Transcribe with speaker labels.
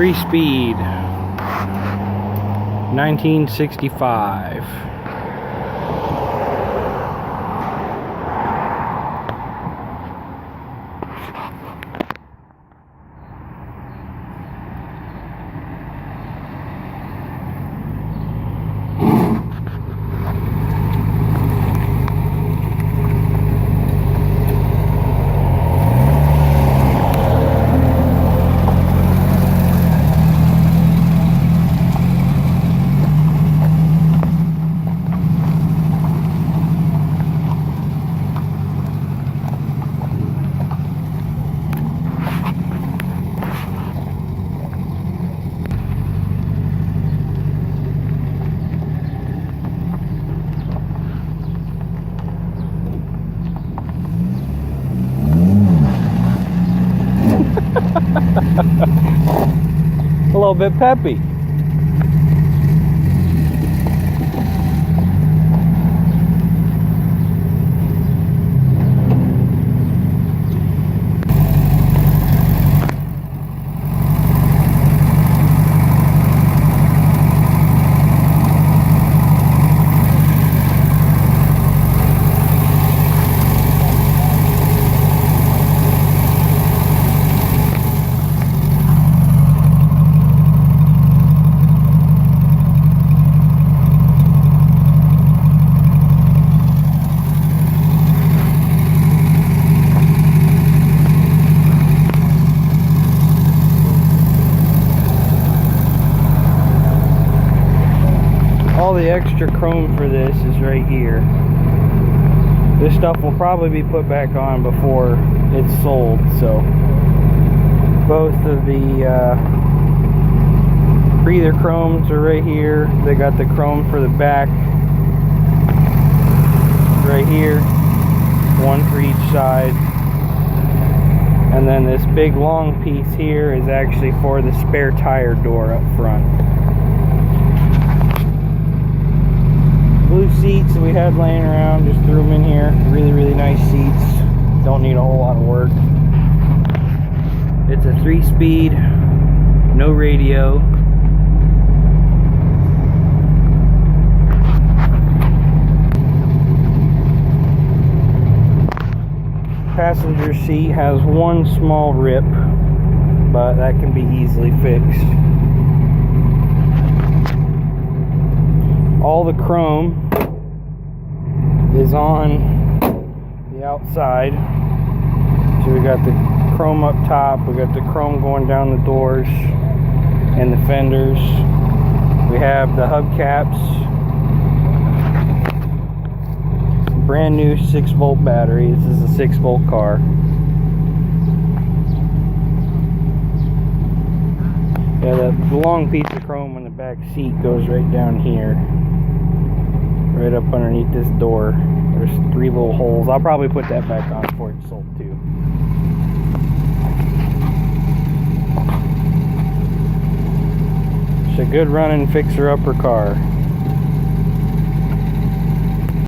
Speaker 1: 3-speed, 1965. A little bit peppy. All the extra chrome for this is right here. This stuff will probably be put back on before it's sold, so both of the breather chromes are right here. They got the chrome for the back right here, one for each side, and then this big long piece here is actually for the spare tire door up front. Blue seats that we had laying around, just threw them in here. Really nice seats, don't need a whole lot of work. It's a 3-speed, no radio. Passenger seat has one small rip, but that can be easily fixed. All the chrome is on the outside. So we got the chrome up top, we got the chrome going down the doors and the fenders. We have the hubcaps, brand new 6-volt battery. This is a 6-volt car. Yeah, the long piece of chrome on the back seat goes right down here, right up underneath this door. There's 3 little holes. I'll probably put that back on before it's sold too. It's a good running fixer-upper car.